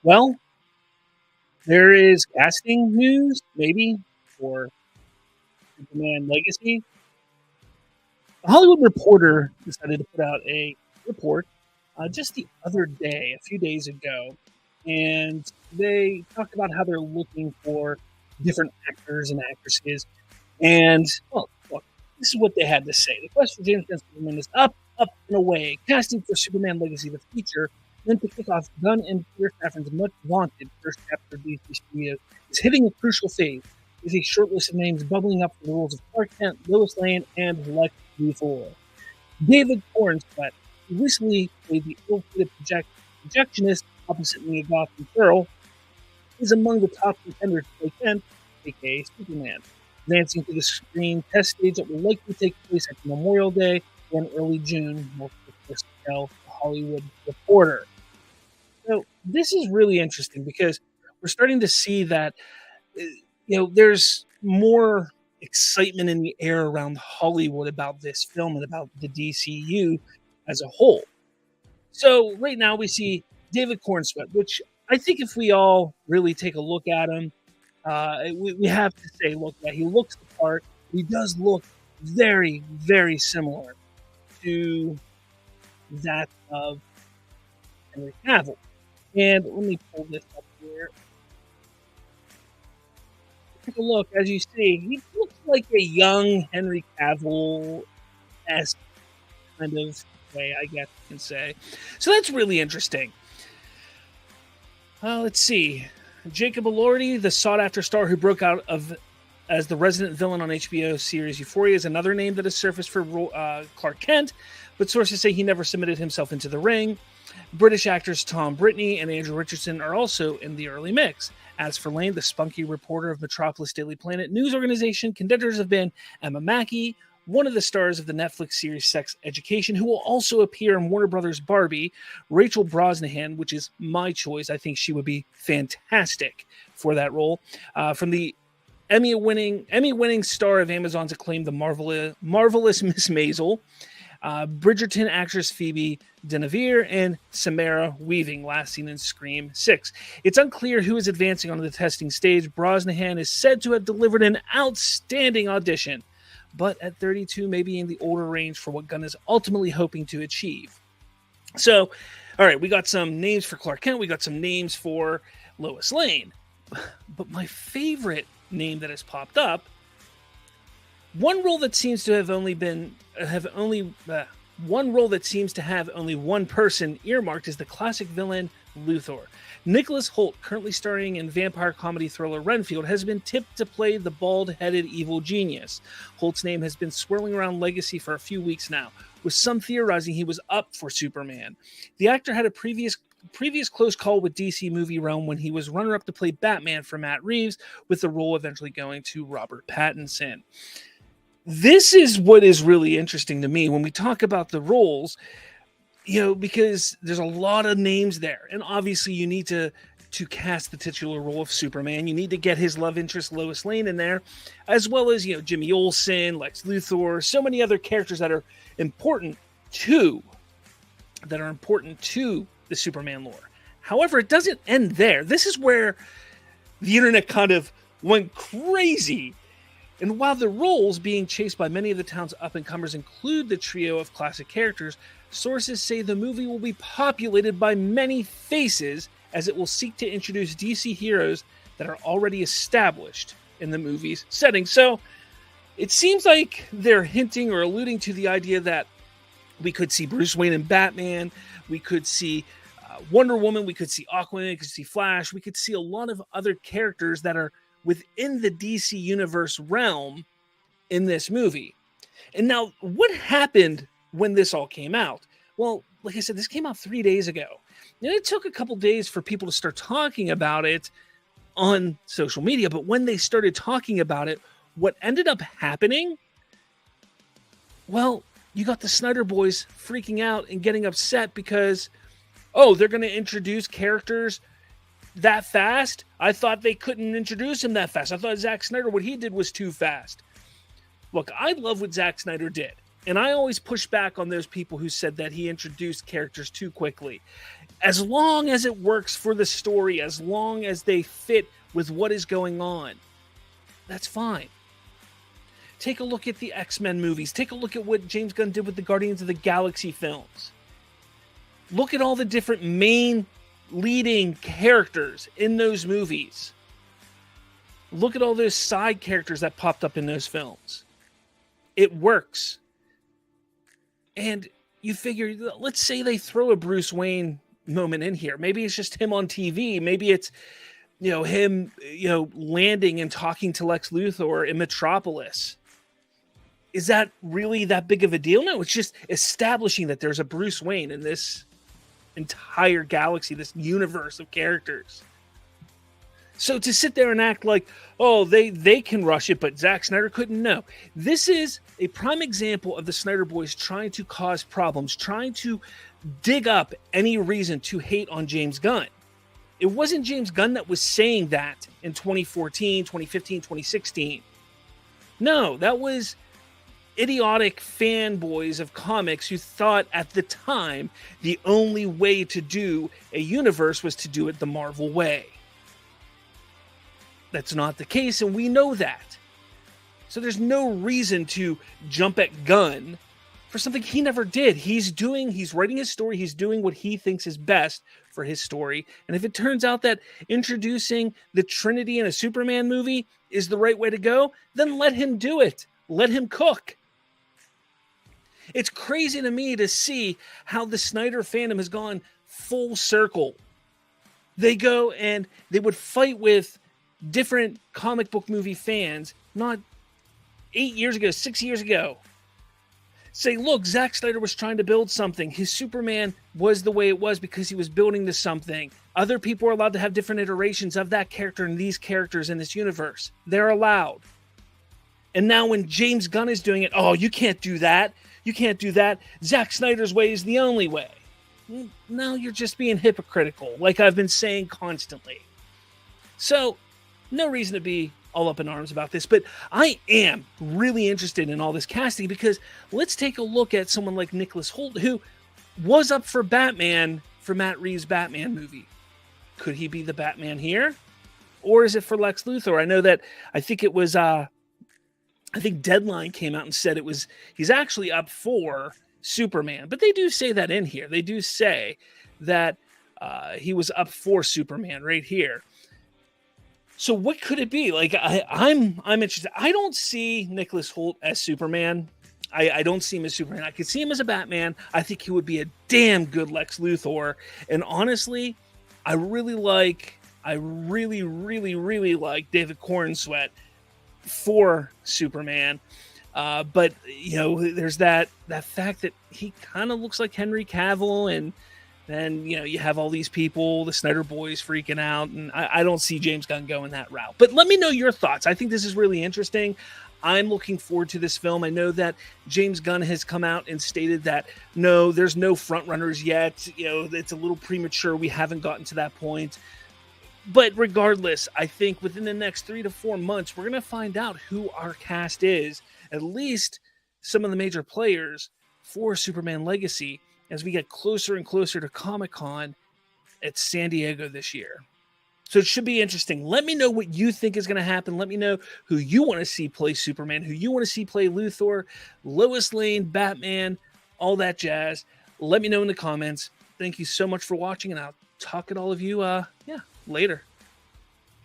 Well, there is casting news, maybe, for Superman Legacy. The Hollywood Reporter decided to put out a report just the other day, a few days ago, and they talked about how they're looking for different actors and actresses. And, well, look, this is what they had to say. The quest for James Gunn's Superman is up, up, and away. Casting for Superman Legacy, the feature, meant to kick off Gunn and Peter Safran's much vaunted first chapter of DC Studios, is hitting a crucial phase, with a short list of names bubbling up for the roles of Clark Kent, Lois Lane, and Lex Luthor. David Cornsweet, who recently played the ill-fated projectionist opposite Mia Goth and Pearl, is among the top contenders to play Kent, aka Superman. Advancing to the screen test stage that will likely take place at Memorial Day or in early June, multiple sources tell the Hollywood Reporter. So this is really interesting because we're starting to see that there's more excitement in the air around Hollywood about this film and about the DCU as a whole. So right now we see David Cornsweet, which I think if we all really take a look at him, we have to say, look, that he looks the part. He does look very, very similar to that of Henry Cavill. And let me pull this up here. Take a look. As you see, he looks like a young Henry Cavill-esque kind of way, I guess you can say. So that's really interesting. Let's see. Jacob Elordi, the sought-after star who broke out as the resident villain on HBO series Euphoria, is another name that has surfaced for Clark Kent, but sources say he never submitted himself into the ring. British actors Tom Brittney and Andrew Richardson are also in the early mix. As for Lane, the spunky reporter of Metropolis Daily Planet news organization, contenders have been Emma Mackey, one of the stars of the Netflix series Sex Education, who will also appear in Warner Brothers' Barbie, Rachel Brosnahan, which is my choice. I think she would be fantastic for that role. From the Emmy-winning star of Amazon's acclaimed The Marvelous Miss Maisel, Bridgerton actress Phoebe Denevere, and Samara Weaving, last seen in Scream 6. It's unclear who is advancing onto the testing stage. Brosnahan is said to have delivered an outstanding audition, but at 32 may be in the older range for what Gunn is ultimately hoping to achieve. So, all right, we got some names for Clark Kent, we got some names for Lois Lane, but my favorite name that has popped up, one role that seems to have only one person earmarked, is the classic villain Luthor. Nicholas Hoult, currently starring in vampire comedy thriller Renfield, has been tipped to play the bald-headed evil genius. Hoult's name has been swirling around Legacy for a few weeks now, with some theorizing he was up for Superman. The actor had a previous close call with DC movie realm when he was runner-up to play Batman for Matt Reeves, with the role eventually going to Robert Pattinson. This is what is really interesting to me when we talk about the roles, because there's a lot of names there. And obviously you need to cast the titular role of Superman. You need to get his love interest Lois Lane in there, as well as, Jimmy Olsen, Lex Luthor, so many other characters that are important to the Superman lore. However, it doesn't end there. This is where the internet kind of went crazy. And while the roles being chased by many of the town's up-and-comers include the trio of classic characters, sources say the movie will be populated by many faces, as it will seek to introduce DC heroes that are already established in the movie's setting. So it seems like they're hinting or alluding to the idea that we could see Bruce Wayne and Batman, we could see Wonder Woman, we could see Aquaman, we could see Flash, we could see a lot of other characters that are within the DC Universe realm in this movie. And now, what happened when this all came out? Well, like I said, this came out 3 days ago. And it took a couple days for people to start talking about it on social media. But when they started talking about it, what ended up happening? Well, you got the Snyder boys freaking out and getting upset because, they're going to introduce characters that fast? I thought they couldn't introduce him that fast. I thought Zack Snyder, what he did was too fast. Look, I love what Zack Snyder did. And I always push back on those people who said that he introduced characters too quickly. As long as it works for the story, as long as they fit with what is going on, that's fine. Take a look at the X-Men movies. Take a look at what James Gunn did with the Guardians of the Galaxy films. Look at all the different main leading characters in those movies. Look at all those side characters that popped up in those films. It works. And you figure, let's say they throw a Bruce Wayne moment in here. Maybe it's just him on TV. Maybe it's, him, landing and talking to Lex Luthor in Metropolis. Is that really that big of a deal? No, it's just establishing that there's a Bruce Wayne in this entire galaxy, this universe of characters. So to sit there and act like, oh, they can rush it, but Zack Snyder couldn't, no. This is a prime example of the Snyder Boys trying to cause problems, trying to dig up any reason to hate on James Gunn. It wasn't James Gunn that was saying that in 2014, 2015, 2016. No, that was idiotic fanboys of comics who thought at the time the only way to do a universe was to do it the Marvel way. That's not the case, and we know that. So there's no reason to jump at Gunn for something he never did. He's writing his story, he's doing what he thinks is best for his story. And if it turns out that introducing the Trinity in a Superman movie is the right way to go, then let him do it. Let him cook. It's crazy to me to see how the Snyder fandom has gone full circle. They go and they would fight with different comic book movie fans, not 8 years ago, 6 years ago. Say, look, Zack Snyder was trying to build something. His Superman was the way it was because he was building to something. Other people are allowed to have different iterations of that character and these characters in this universe. They're allowed. And now when James Gunn is doing it, oh, you can't do that. You can't do that. Zack Snyder's way is the only way. No, you're just being hypocritical, like I've been saying constantly. So, no reason to be all up in arms about this, but I am really interested in all this casting because let's take a look at someone like Nicholas Hoult, who was up for Batman for Matt Reeves' Batman movie. Could he be the Batman here? Or is it for Lex Luthor? I know that, I think it was, I think Deadline came out and said he's actually up for Superman, but they do say that in here. They do say that he was up for Superman right here. So what could it be? Like I'm interested. I don't see Nicholas Hoult as Superman. I don't see him as Superman. I could see him as a Batman. I think he would be a damn good Lex Luthor. And honestly, I really, really like David Cornsweet for Superman. But there's that fact that he kind of looks like Henry Cavill, and then, you have all these people, the Snyder boys freaking out, and I don't see James Gunn going that route. But let me know your thoughts. I think this is really interesting. I'm looking forward to this film. I know that James Gunn has come out and stated that, no, there's no front runners yet. It's a little premature. We haven't gotten to that point. But regardless, I think within the next 3 to 4 months, we're going to find out who our cast is, at least some of the major players for Superman Legacy, as we get closer and closer to Comic-Con at San Diego this year. So it should be interesting. Let me know what you think is going to happen. Let me know who you want to see play Superman, who you want to see play Luthor, Lois Lane, Batman, all that jazz. Let me know in the comments. Thank you so much for watching, and I'll talk at all of you later.